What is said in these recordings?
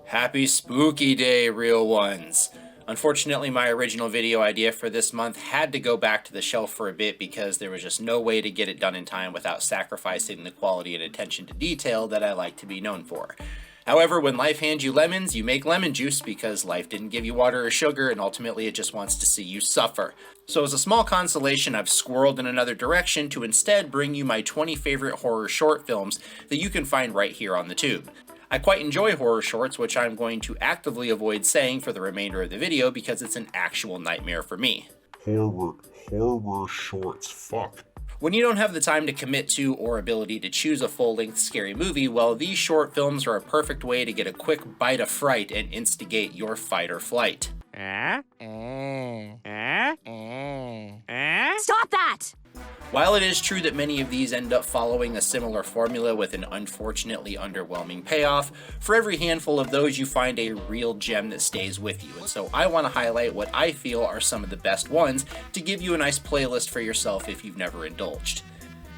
Happy Spooky Day, real ones! Unfortunately, my original video idea for this month had to go back to the shelf for a bit because there was just no way to get it done in time without sacrificing the quality and attention to detail that I like to be known for. However, when life hands you lemons, you make lemon juice because life didn't give you water or sugar, and ultimately it just wants to see you suffer. So as a small consolation, I've squirreled in another direction to instead bring you my 20 favorite horror short films that you can find right here on the tube. I quite enjoy horror shorts, which I'm going to actively avoid saying for the remainder of the video because it's an actual nightmare for me. Horror shorts, fuck. When you don't have the time to commit to or ability to choose a full-length scary movie, well, these short films are a perfect way to get a quick bite of fright and instigate your fight or flight. Stop that! While it is true that many of these end up following a similar formula with an unfortunately underwhelming payoff, for every handful of those you find a real gem that stays with you, and so I want to highlight what I feel are some of the best ones to give you a nice playlist for yourself if you've never indulged.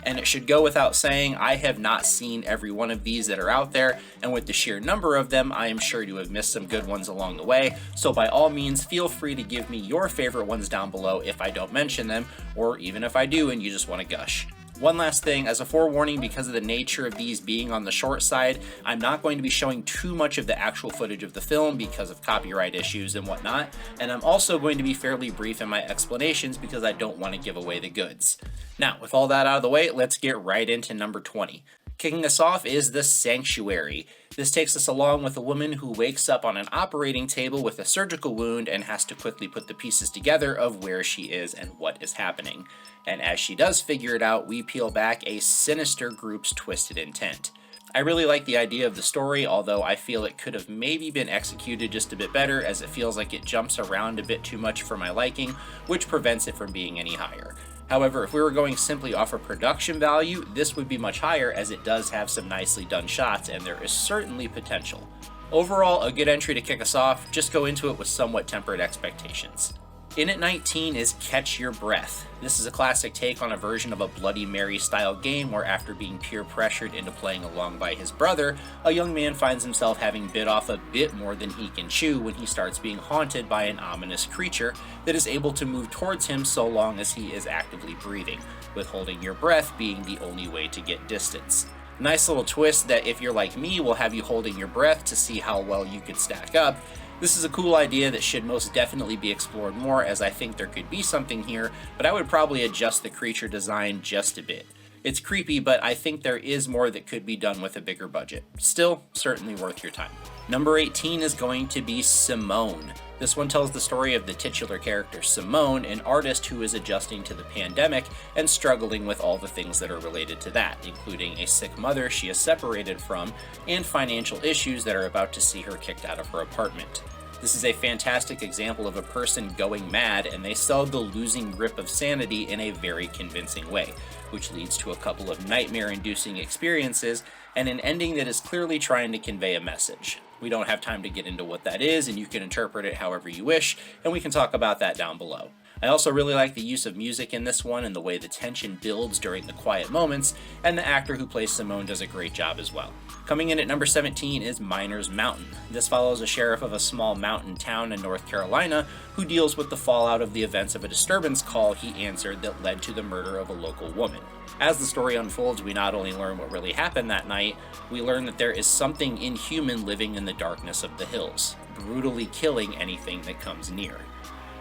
And it should go without saying, I have not seen every one of these that are out there, and with the sheer number of them, I am sure to have missed some good ones along the way, so by all means, feel free to give me your favorite ones down below if I don't mention them, or even if I do and you just want to gush. One last thing, as a forewarning, because of the nature of these being on the short side, I'm not going to be showing too much of the actual footage of the film because of copyright issues and whatnot, and I'm also going to be fairly brief in my explanations because I don't want to give away the goods. Now, with all that out of the way, let's get right into number 20. Kicking us off is The Sanctuary. This takes us along with a woman who wakes up on an operating table with a surgical wound and has to quickly put the pieces together of where she is and what is happening. And as she does figure it out, we peel back a sinister group's twisted intent. I really like the idea of the story, although I feel it could have maybe been executed just a bit better, as it feels like it jumps around a bit too much for my liking, which prevents it from being any higher. However, if we were going simply off of production value, this would be much higher as it does have some nicely done shots and there is certainly potential. Overall, a good entry to kick us off, just go into it with somewhat tempered expectations. In at 19 is Catch Your Breath. This is a classic take on a version of a Bloody Mary style game where after being peer pressured into playing along by his brother, a young man finds himself having bit off a bit more than he can chew when he starts being haunted by an ominous creature that is able to move towards him so long as he is actively breathing, with holding your breath being the only way to get distance. Nice little twist that if you're like me will have you holding your breath to see how well you could stack up. This is a cool idea that should most definitely be explored more, as I think there could be something here, but I would probably adjust the creature design just a bit. It's creepy, but I think there is more that could be done with a bigger budget. Still, certainly worth your time. Number 18 is going to be Simone. This one tells the story of the titular character Simone, an artist who is adjusting to the pandemic and struggling with all the things that are related to that, including a sick mother she is separated from and financial issues that are about to see her kicked out of her apartment. This is a fantastic example of a person going mad, and they sell the losing grip of sanity in a very convincing way, which leads to a couple of nightmare-inducing experiences and an ending that is clearly trying to convey a message. We don't have time to get into what that is, and you can interpret it however you wish, and we can talk about that down below. I also really like the use of music in this one and the way the tension builds during the quiet moments, and the actor who plays Simone does a great job as well. Coming in at number 17 is Miner's Mountain. This follows a sheriff of a small mountain town in North Carolina who deals with the fallout of the events of a disturbance call he answered that led to the murder of a local woman. As the story unfolds, we not only learn what really happened that night, we learn that there is something inhuman living in the darkness of the hills, brutally killing anything that comes near.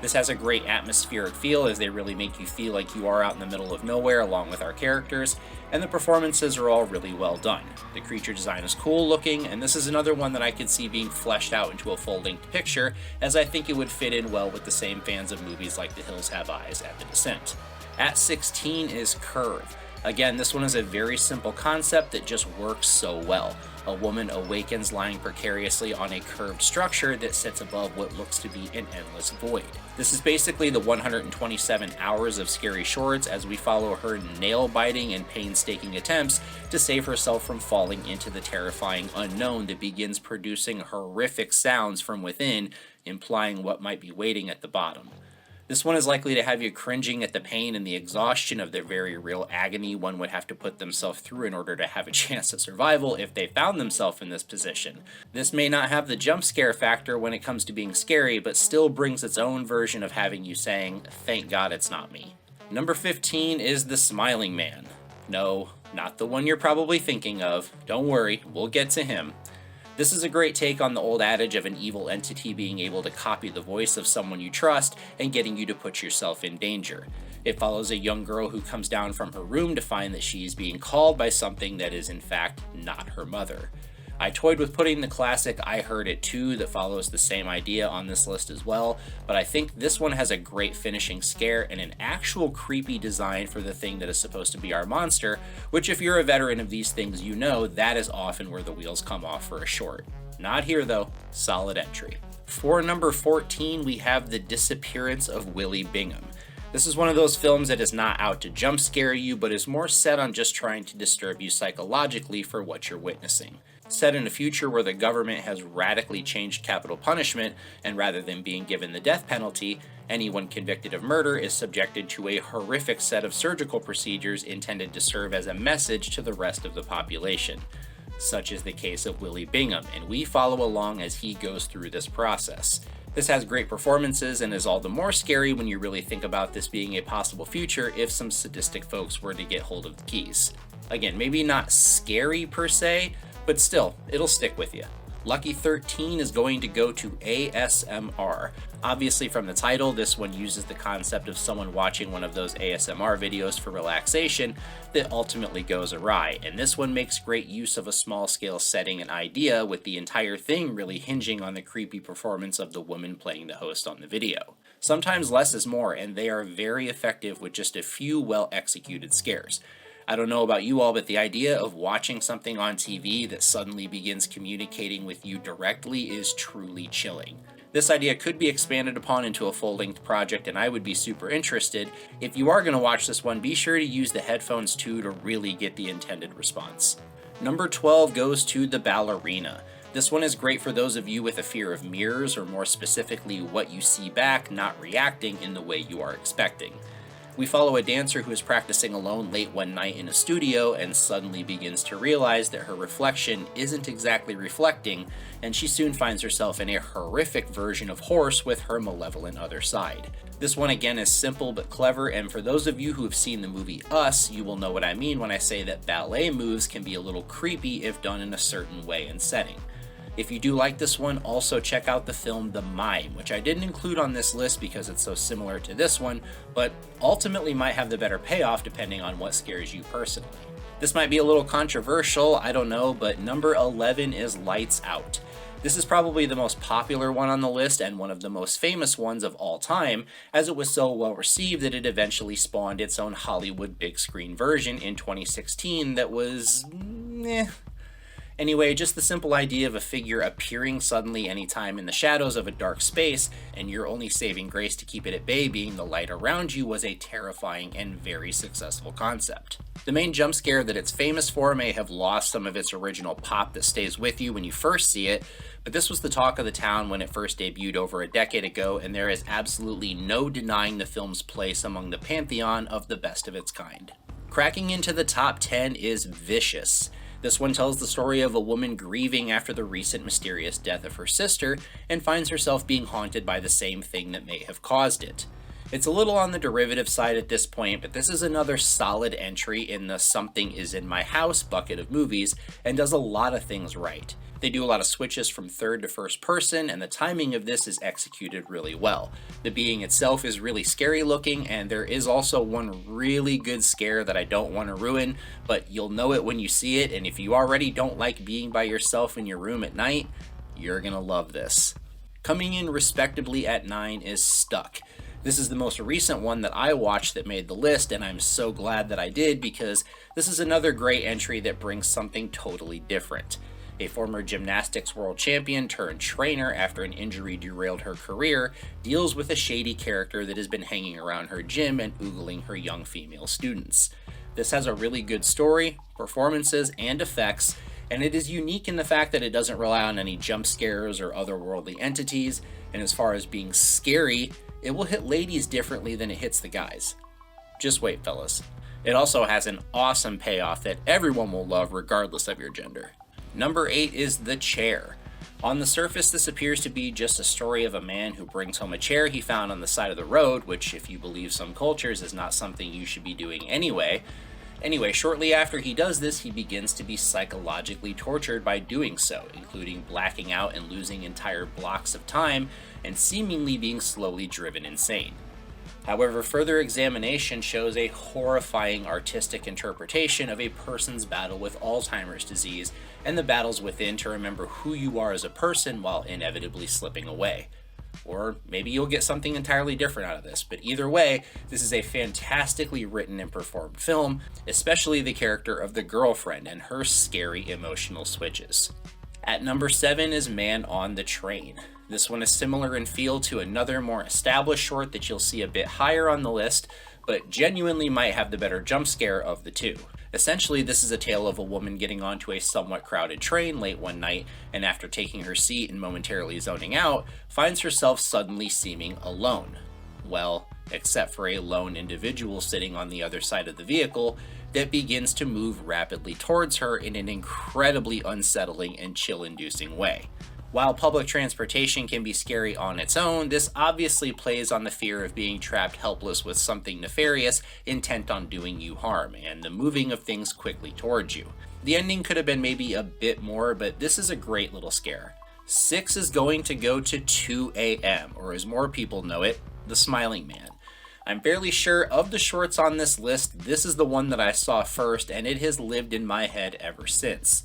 This has a great atmospheric feel as they really make you feel like you are out in the middle of nowhere along with our characters, and the performances are all really well done. The creature design is cool looking, and this is another one that I could see being fleshed out into a full-length picture, as I think it would fit in well with the same fans of movies like The Hills Have Eyes and The Descent. At 16 is Curve. Again, this one is a very simple concept that just works so well. A woman awakens lying precariously on a curved structure that sits above what looks to be an endless void. This is basically the 127 hours of scary shorts as we follow her nail-biting and painstaking attempts to save herself from falling into the terrifying unknown that begins producing horrific sounds from within, implying what might be waiting at the bottom. This one is likely to have you cringing at the pain and the exhaustion of the very real agony one would have to put themselves through in order to have a chance at survival if they found themselves in this position. This may not have the jump scare factor when it comes to being scary, but still brings its own version of having you saying, "Thank God it's not me." Number 15 is The Smiling Man. No, not the one you're probably thinking of. Don't worry, we'll get to him. This is a great take on the old adage of an evil entity being able to copy the voice of someone you trust and getting you to put yourself in danger. It follows a young girl who comes down from her room to find that she is being called by something that is in fact not her mother. I toyed with putting the classic I Heard It Too that follows the same idea on this list as well, but I think this one has a great finishing scare and an actual creepy design for the thing that is supposed to be our monster, which if you're a veteran of these things you know that is often where the wheels come off for a short. Not here though, solid entry. For number 14 we have The Disappearance of Willie Bingham. This is one of those films that is not out to jump scare you, but is more set on just trying to disturb you psychologically for what you're witnessing. Set in a future where the government has radically changed capital punishment, and rather than being given the death penalty, anyone convicted of murder is subjected to a horrific set of surgical procedures intended to serve as a message to the rest of the population. Such is the case of Willie Bingham, and we follow along as he goes through this process. This has great performances and is all the more scary when you really think about this being a possible future if some sadistic folks were to get hold of the keys. Again, maybe not scary per se, but still, it'll stick with you. Lucky 13 is going to go to ASMR. Obviously from the title, this one uses the concept of someone watching one of those ASMR videos for relaxation that ultimately goes awry, and this one makes great use of a small scale setting and idea, with the entire thing really hinging on the creepy performance of the woman playing the host on the video. Sometimes less is more, and they are very effective with just a few well executed scares. I don't know about you all, but the idea of watching something on TV that suddenly begins communicating with you directly is truly chilling. This idea could be expanded upon into a full-length project, and I would be super interested. If you are going to watch this one, be sure to use the headphones too to really get the intended response. Number 12 goes to The Ballerina. This one is great for those of you with a fear of mirrors, or more specifically, what you see back not reacting in the way you are expecting. We follow a dancer who is practicing alone late one night in a studio and suddenly begins to realize that her reflection isn't exactly reflecting, and she soon finds herself in a horrific version of Horse with her malevolent other side. This one again is simple but clever, and for those of you who have seen the movie Us, you will know what I mean when I say that ballet moves can be a little creepy if done in a certain way and setting. If you do like this one, also check out the film The Mime, which I didn't include on this list because it's so similar to this one, but ultimately might have the better payoff depending on what scares you personally. This might be a little controversial, I don't know, but number 11 is Lights Out. This is probably the most popular one on the list and one of the most famous ones of all time, as it was so well received that it eventually spawned its own Hollywood big screen version in 2016 that was Anyway, just the simple idea of a figure appearing suddenly anytime in the shadows of a dark space, and your only saving grace to keep it at bay being the light around you, was a terrifying and very successful concept. The main jump scare that it's famous for may have lost some of its original pop that stays with you when you first see it, but this was the talk of the town when it first debuted over a decade ago, and there is absolutely no denying the film's place among the pantheon of the best of its kind. Cracking into the top 10 is Vicious. This one tells the story of a woman grieving after the recent mysterious death of her sister and finds herself being haunted by the same thing that may have caused it. It's a little on the derivative side at this point, but this is another solid entry in the something is in my house bucket of movies and does a lot of things right. They do a lot of switches from third to first person, and the timing of this is executed really well. The being itself is really scary looking, and there is also one really good scare that I don't want to ruin, but you'll know it when you see it, and if you already don't like being by yourself in your room at night, you're gonna love this. Coming in respectably at 9 is Stuck. This is the most recent one that I watched that made the list, and I'm so glad that I did because this is another great entry that brings something totally different. A former gymnastics world champion turned trainer after an injury derailed her career, deals with a shady character that has been hanging around her gym and oogling her young female students. This has a really good story, performances, and effects, and it is unique in the fact that it doesn't rely on any jump scares or otherworldly entities, and as far as being scary, it will hit ladies differently than it hits the guys. Just wait, fellas. It also has an awesome payoff that everyone will love regardless of your gender. Number 8 is The Chair. On the surface, this appears to be just a story of a man who brings home a chair he found on the side of the road, which, if you believe some cultures, is not something you should be doing anyway. Anyway, shortly after he does this, he begins to be psychologically tortured by doing so, including blacking out and losing entire blocks of time, and seemingly being slowly driven insane. However, further examination shows a horrifying artistic interpretation of a person's battle with Alzheimer's disease and the battles within to remember who you are as a person while inevitably slipping away. Or maybe you'll get something entirely different out of this, but either way, this is a fantastically written and performed film, especially the character of the girlfriend and her scary emotional switches. At number 7 is Man on the Train. This one is similar in feel to another more established short that you'll see a bit higher on the list, but genuinely might have the better jump scare of the two. Essentially, this is a tale of a woman getting onto a somewhat crowded train late one night, and after taking her seat and momentarily zoning out, finds herself suddenly seeming alone. Well, except for a lone individual sitting on the other side of the vehicle that begins to move rapidly towards her in an incredibly unsettling and chill-inducing way. While public transportation can be scary on its own, this obviously plays on the fear of being trapped helpless with something nefarious intent on doing you harm, and the moving of things quickly towards you. The ending could have been maybe a bit more, but this is a great little scare. 6 is going to go to 2 AM, or as more people know it, The Smiling Man. I'm fairly sure of the shorts on this list, this is the one that I saw first, and it has lived in my head ever since.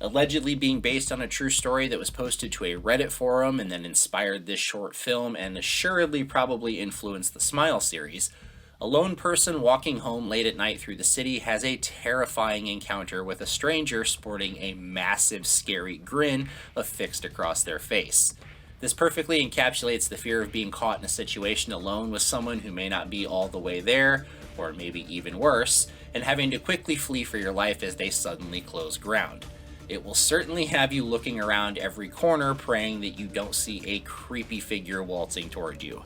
Allegedly being based on a true story that was posted to a Reddit forum and then inspired this short film and assuredly probably influenced the Smile series, a lone person walking home late at night through the city has a terrifying encounter with a stranger sporting a massive scary grin affixed across their face. This perfectly encapsulates the fear of being caught in a situation alone with someone who may not be all the way there, or maybe even worse, and having to quickly flee for your life as they suddenly close ground. It will certainly have you looking around every corner praying that you don't see a creepy figure waltzing toward you.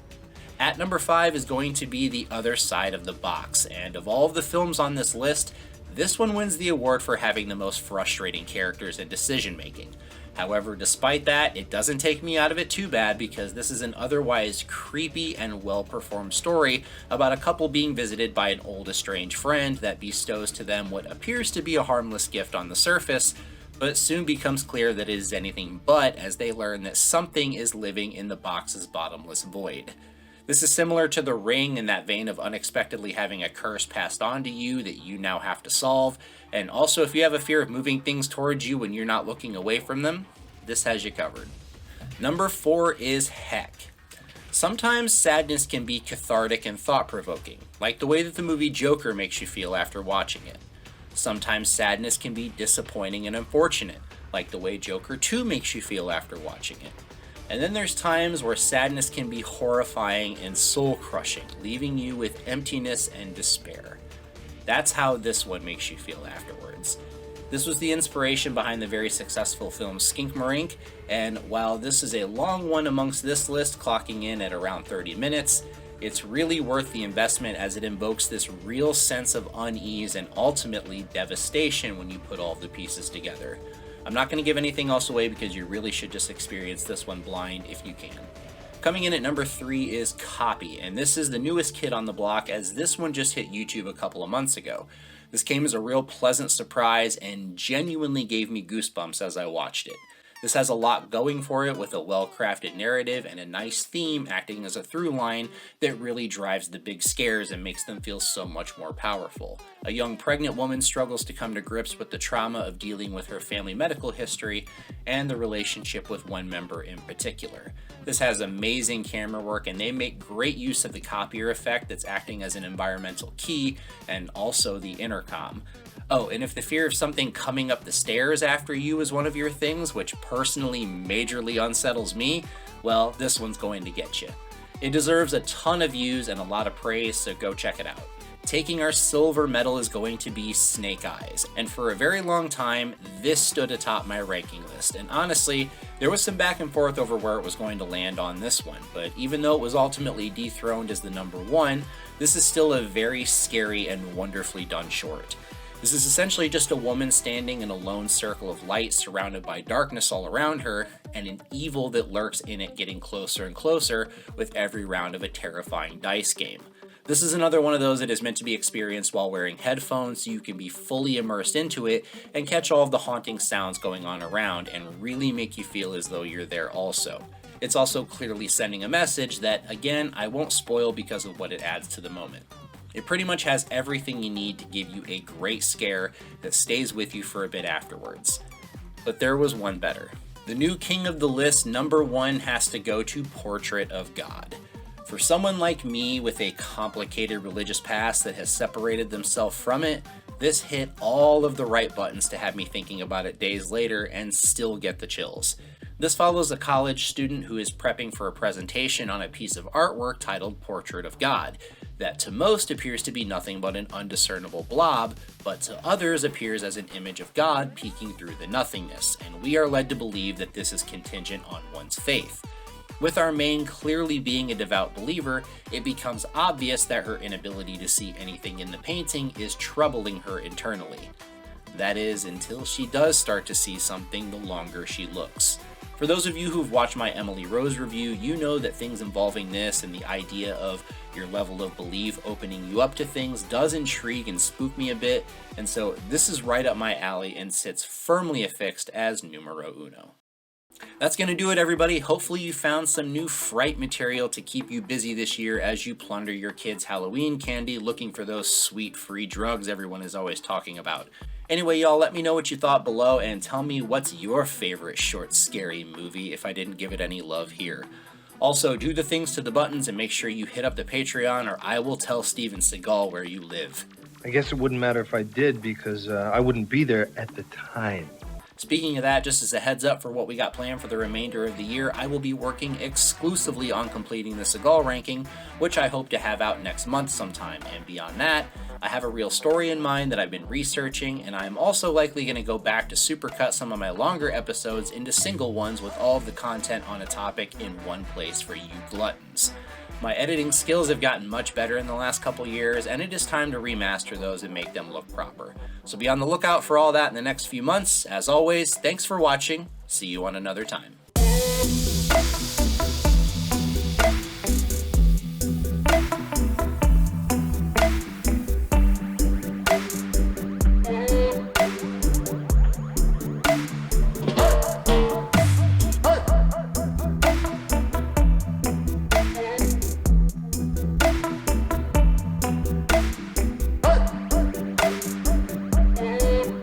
At number 5 is going to be The Other Side of the Box, and of all of the films on this list, this one wins the award for having the most frustrating characters and decision making. However, despite that, it doesn't take me out of it too bad because this is an otherwise creepy and well-performed story about a couple being visited by an old estranged friend that bestows to them what appears to be a harmless gift on the surface, but soon becomes clear that it is anything but as they learn that something is living in the box's bottomless void. This is similar to The Ring in that vein of unexpectedly having a curse passed on to you that you now have to solve, and also if you have a fear of moving things towards you when you're not looking away from them, this has you covered. Number 4 is Heck. Sometimes sadness can be cathartic and thought-provoking, like the way that the movie Joker makes you feel after watching it. Sometimes sadness can be disappointing and unfortunate, like the way Joker 2 makes you feel after watching it. And then there's times where sadness can be horrifying and soul-crushing, leaving you with emptiness and despair. That's how this one makes you feel afterwards. This was the inspiration behind the very successful film Skinkmarink, and while this is a long one amongst this list, clocking in at around 30 minutes, it's really worth the investment as it invokes this real sense of unease and ultimately devastation when you put all the pieces together. I'm not going to give anything else away because you really should just experience this one blind if you can. Coming in at number 3 is Copy, and this is the newest kid on the block as this one just hit YouTube a couple of months ago. This came as a real pleasant surprise and genuinely gave me goosebumps as I watched it. This has a lot going for it with a well-crafted narrative and a nice theme acting as a through line that really drives the big scares and makes them feel so much more powerful. A young pregnant woman struggles to come to grips with the trauma of dealing with her family medical history and the relationship with one member in particular. This has amazing camera work and they make great use of the copier effect that's acting as an environmental key and also the intercom. Oh, and if the fear of something coming up the stairs after you is one of your things, which personally majorly unsettles me, well, this one's going to get you. It deserves a ton of views and a lot of praise, so go check it out. Taking our silver medal is going to be Snake Eyes, and for a very long time, this stood atop my ranking list, and honestly, there was some back and forth over where it was going to land on this one, but even though it was ultimately dethroned as the number one, this is still a very scary and wonderfully done short. This is essentially just a woman standing in a lone circle of light surrounded by darkness all around her, and an evil that lurks in it getting closer and closer with every round of a terrifying dice game. This is another one of those that is meant to be experienced while wearing headphones so you can be fully immersed into it and catch all of the haunting sounds going on around and really make you feel as though you're there also. It's also clearly sending a message that, again, I won't spoil because of what it adds to the moment. It pretty much has everything you need to give you a great scare that stays with you for a bit afterwards. But there was one better. The new king of the list, number one, has to go to Portrait of God. For someone like me with a complicated religious past that has separated themselves from it, this hit all of the right buttons to have me thinking about it days later and still get the chills. This follows a college student who is prepping for a presentation on a piece of artwork titled Portrait of God, that to most appears to be nothing but an undiscernible blob, but to others appears as an image of God peeking through the nothingness, and we are led to believe that this is contingent on one's faith. With our main clearly being a devout believer, it becomes obvious that her inability to see anything in the painting is troubling her internally. That is, until she does start to see something the longer she looks. For those of you who've watched my Emily Rose review, you know that things involving this and the idea of your level of belief opening you up to things does intrigue and spook me a bit, and so this is right up my alley and sits firmly affixed as numero uno. That's going to do it, everybody. Hopefully you found some new fright material to keep you busy this year as you plunder your kids' Halloween candy looking for those sweet free drugs everyone is always talking about. Anyway, y'all, let me know what you thought below and tell me what's your favorite short scary movie if I didn't give it any love here. Also, do the things to the buttons and make sure you hit up the Patreon or I will tell Steven Seagal where you live. I guess it wouldn't matter if I did because I wouldn't be there at the time. Speaking of that, just as a heads up for what we got planned for the remainder of the year, I will be working exclusively on completing the Seagal ranking, which I hope to have out next month sometime. And beyond that, I have a real story in mind that I've been researching, and I am also likely going to go back to supercut some of my longer episodes into single ones with all of the content on a topic in one place for you gluttons. My editing skills have gotten much better in the last couple years, and it is time to remaster those and make them look proper. So be on the lookout for all that in the next few months. As always, thanks for watching. See you on another time.